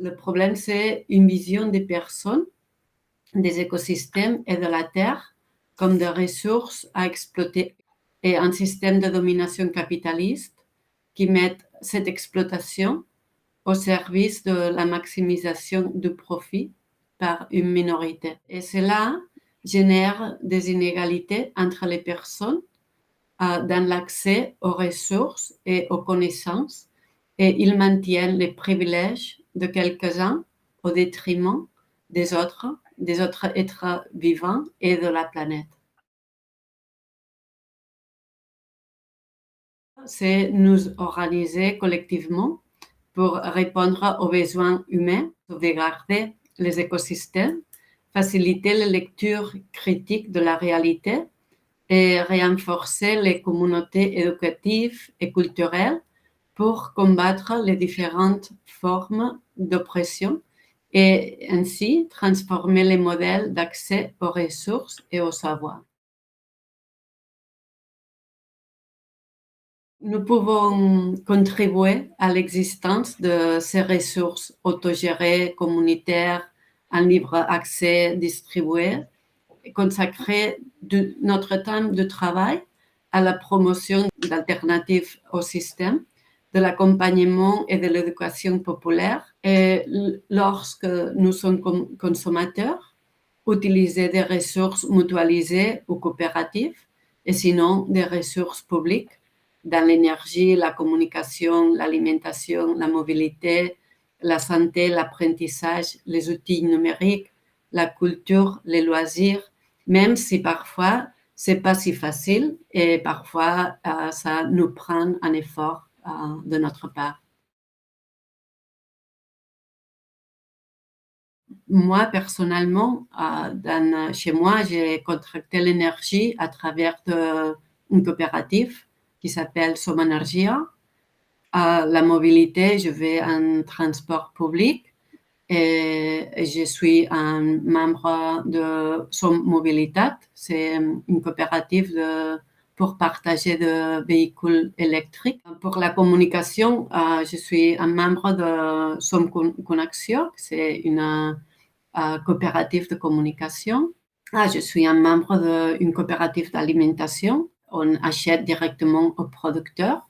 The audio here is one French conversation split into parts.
Le problème, c'est une vision des personnes, des écosystèmes et de la Terre comme des ressources à exploiter et un système de domination capitaliste qui met cette exploitation au service de la maximisation du profit par une minorité. Et cela génère des inégalités entre les personnes dans l'accès aux ressources et aux connaissances, et ils maintiennent les privilèges de quelques-uns au détriment des autres êtres vivants et de la planète. C'est nous organiser collectivement pour répondre aux besoins humains, sauvegarder les écosystèmes, faciliter la lecture critique de la réalité et renforcer les communautés éducatives et culturelles pour combattre les différentes formes d'oppression et ainsi transformer les modèles d'accès aux ressources et au savoir. Nous pouvons contribuer à l'existence de ces ressources autogérées, communautaires, en libre accès distribué, et consacrer notre temps de travail à la promotion d'alternatives au système, de l'accompagnement et de l'éducation populaire. Et lorsque nous sommes consommateurs, utiliser des ressources mutualisées ou coopératives, et sinon des ressources publiques dans l'énergie, la communication, l'alimentation, la mobilité, la santé, l'apprentissage, les outils numériques, la culture, les loisirs, même si parfois c'est pas si facile et parfois ça nous prend un effort de notre part. Moi, personnellement, chez moi, j'ai contracté l'énergie à travers une coopérative qui s'appelle Somenergia. La mobilité, je vais en transport public et je suis un membre de Mobilitat. C'est une coopérative pour partager des véhicules électriques. Pour la communication, je suis un membre de Somconnexió, c'est une coopérative de communication. Je suis un membre d'une coopérative d'alimentation. On achète directement aux producteurs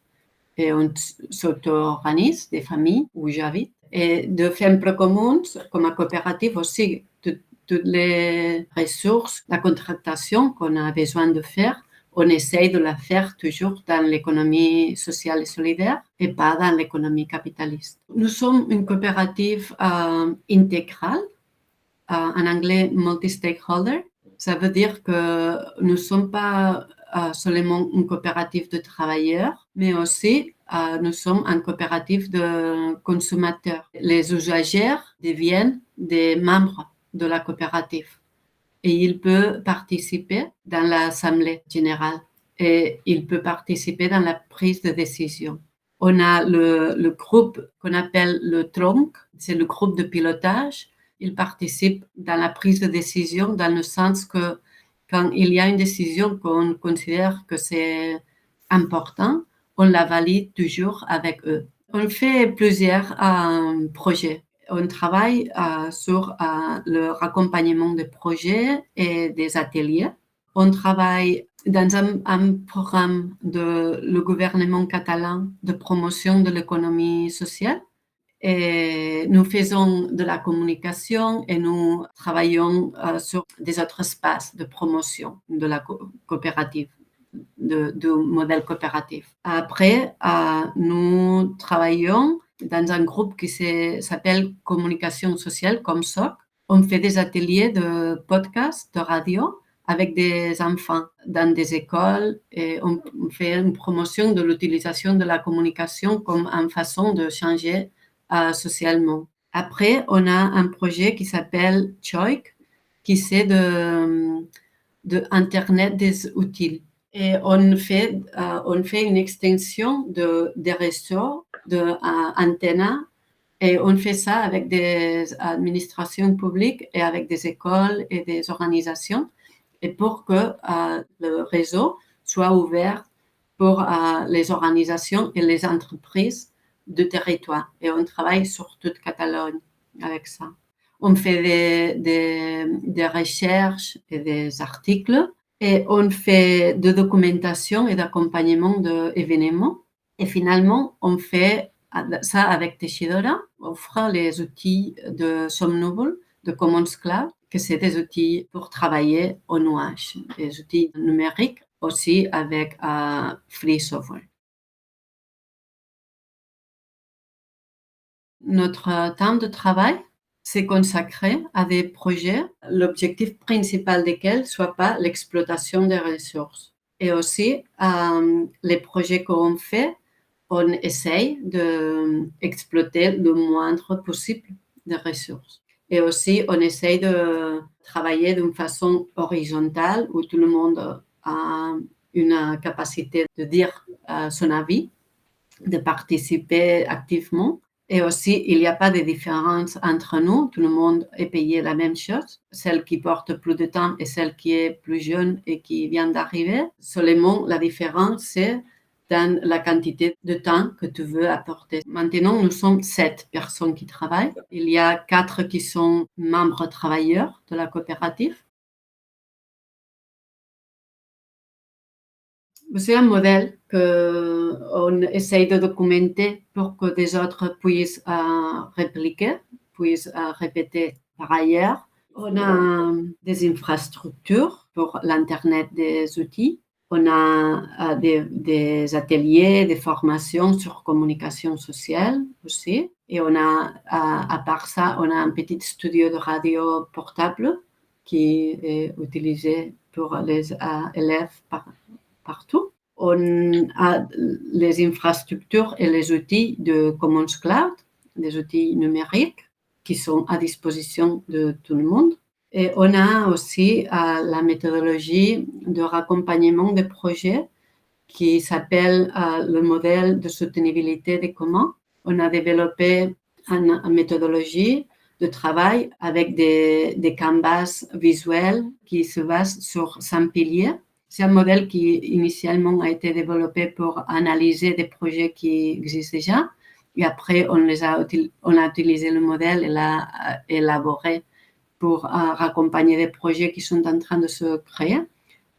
et on s'auto-organise des familles où j'habite. Et de Fempre Commons, comme une coopérative aussi, toutes les ressources, la contractation qu'on a besoin de faire, on essaye de la faire toujours dans l'économie sociale et solidaire et pas dans l'économie capitaliste. Nous sommes une coopérative intégrale, en anglais multi-stakeholder. Ça veut dire que nous ne sommes pas seulement une coopérative de travailleurs, mais aussi nous sommes une coopérative de consommateurs. Les usagers deviennent des membres de la coopérative et ils peuvent participer dans l'assemblée générale et ils peuvent participer dans la prise de décision. On a le groupe qu'on appelle le tronc, c'est le groupe de pilotage. Il participe dans la prise de décision dans le sens que quand il y a une décision qu'on considère que c'est important, on la valide toujours avec eux. On fait plusieurs projets. On travaille sur le accompagnement des projets et des ateliers. On travaille dans un programme de le gouvernement catalan de promotion de l'économie sociale. Et nous faisons de la communication et nous travaillons sur des autres espaces de promotion de la coopérative, du modèle coopératif. Après, nous travaillons dans un groupe qui s'appelle Communication sociale, comme SOC. On fait des ateliers de podcast, de radio, avec des enfants dans des écoles et on fait une promotion de l'utilisation de la communication comme une façon de changer socialement. Après, on a un projet qui s'appelle CHOIC, qui c'est de Internet des outils. Et on fait une extension des réseaux d'antennes et on fait ça avec des administrations publiques et avec des écoles et des organisations et pour que le réseau soit ouvert pour les organisations et les entreprises du territoire. Et on travaille sur toute Catalogne. avec ça. On fait des recherches et des articles et on fait de documentation et d'accompagnement d'événements. Et finalement, on fait ça avec Teixidora, on offre les outils de Somnable, de Commons Cloud, que c'est des outils pour travailler au nuage, des outils numériques aussi avec Free Software. Notre temps de travail, c'est consacré à des projets, l'objectif principal desquels soit pas l'exploitation des ressources. Et aussi, les projets qu'on fait, on essaye d'exploiter le moindre possible de ressources. Et aussi, on essaye de travailler d'une façon horizontale où tout le monde a une capacité de dire son avis, de participer activement. Et aussi, il n'y a pas de différence entre nous. Tout le monde est payé la même chose. Celle qui porte plus de temps et celle qui est plus jeune et qui vient d'arriver. Seulement, la différence, c'est dans la quantité de temps que tu veux apporter. Maintenant, nous sommes 7 personnes qui travaillent. Il y a 4 qui sont membres travailleurs de la coopérative. C'est un modèle qu'on essaye de documenter pour que des autres puissent répliquer, puissent répéter par ailleurs. On a des infrastructures pour l'Internet des outils. On a des ateliers, des formations sur communication sociale aussi. Et on a, à part ça, on a un petit studio de radio portable qui est utilisé pour les élèves partout. On a les infrastructures et les outils de Commons Cloud, des outils numériques qui sont à disposition de tout le monde. Et on a aussi la méthodologie de raccompagnement des projets qui s'appelle le modèle de soutenabilité des communs. On a développé une méthodologie de travail avec des canvas visuels qui se basent sur 5 piliers. C'est un modèle qui initialement a été développé pour analyser des projets qui existent déjà. Et après, on a utilisé le modèle et l'a élaboré pour raccompagner des projets qui sont en train de se créer.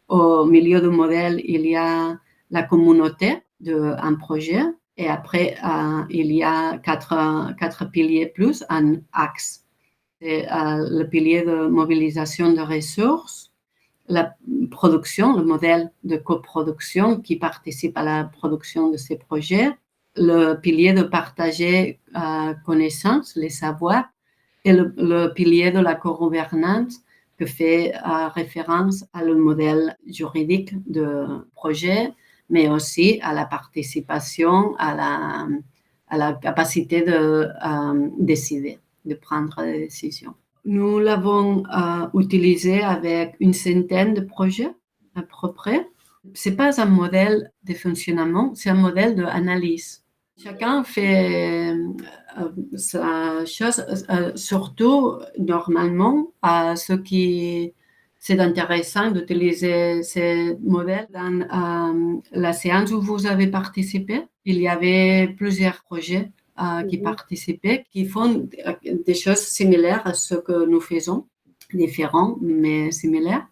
Au milieu du modèle, il y a la communauté d'un projet. Et après, il y a quatre piliers plus, un axe. C'est le pilier de mobilisation de ressources, la production, le modèle de coproduction qui participe à la production de ces projets, le pilier de partager connaissances, les savoirs, et le pilier de la co-gouvernance que fait référence à le modèle juridique de projet, mais aussi à la participation, à la capacité de décider, de prendre des décisions. Nous l'avons utilisé avec une centaine de projets à peu près. Ce n'est pas un modèle de fonctionnement, c'est un modèle d'analyse. Chacun fait sa chose, surtout normalement à ceux qui c'est intéressant d'utiliser ces modèles. Dans la séance où vous avez participé, il y avait plusieurs projets qui participaient, qui font des choses similaires à ce que nous faisons, différents mais similaires.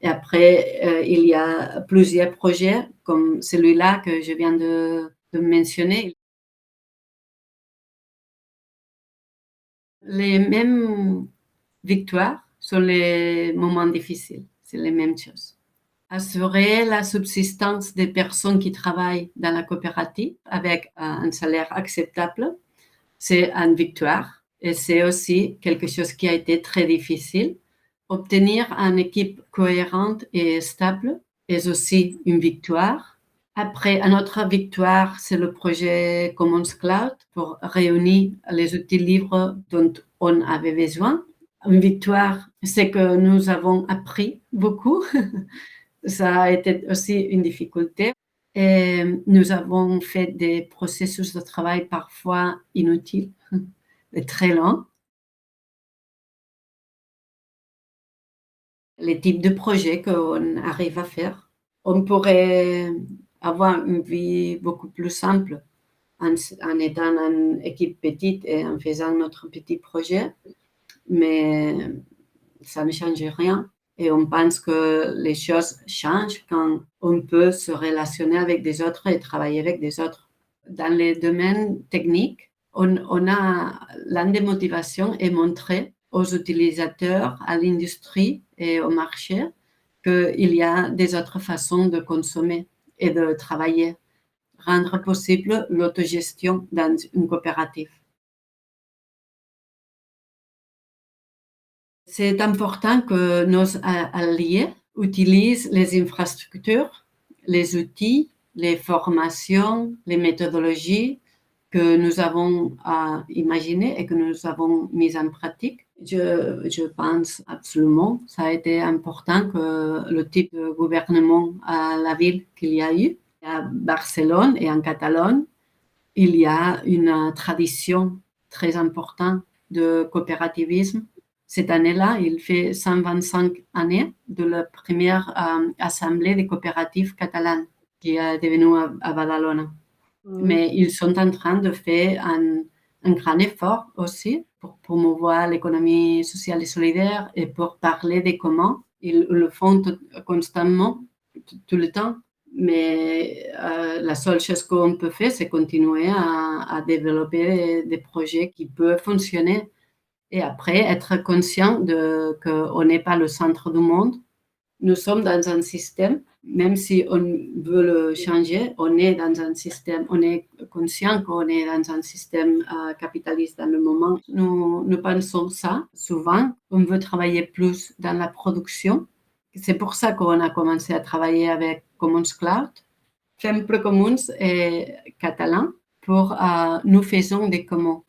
Et après, il y a plusieurs projets comme celui-là que je viens de mentionner. Les mêmes victoires sont les moments difficiles, c'est les mêmes choses. Assurer la subsistance des personnes qui travaillent dans la coopérative avec un salaire acceptable, c'est une victoire et c'est aussi quelque chose qui a été très difficile. Obtenir une équipe cohérente et stable est aussi une victoire. Après, une autre victoire, c'est le projet Commons Cloud pour réunir les outils libres dont on avait besoin. Une victoire, c'est que nous avons appris beaucoup. Ça a été aussi une difficulté. Et nous avons fait des processus de travail parfois inutiles et très longs. Les types de projets qu'on arrive à faire. On pourrait avoir une vie beaucoup plus simple en étant une équipe petite et en faisant notre petit projet, mais ça ne change rien. Et on pense que les choses changent quand on peut se relationner avec des autres et travailler avec des autres. Dans les domaines techniques, on a l'une des motivations est montrer aux utilisateurs, à l'industrie et au marché qu'il y a des autres façons de consommer et de travailler, rendre possible l'autogestion dans une coopérative. C'est important que nos alliés utilisent les infrastructures, les outils, les formations, les méthodologies que nous avons imaginées et que nous avons mises en pratique. Je pense absolument que ça a été important que le type de gouvernement à la ville qu'il y a eu. À Barcelone et en Catalogne, il y a une tradition très importante de coopérativisme. Cette année-là, il fait 125 années de la première assemblée des coopératives catalanes qui est devenue à Badalona. Mais ils sont en train de faire un grand effort aussi pour promouvoir l'économie sociale et solidaire et pour parler de comment ils le font constamment, tout le temps. Mais la seule chose qu'on peut faire, c'est continuer à développer des projets qui peuvent fonctionner et après être conscient qu'on n'est pas le centre du monde. Nous sommes dans un système, même si on veut le changer, on est dans un système, on est conscient qu'on est dans un système capitaliste dans le moment. Nous pensons ça souvent, on veut travailler plus dans la production. C'est pour ça qu'on a commencé à travailler avec Commons Cloud. Fem Commons est catalan pour nous faisons des communs.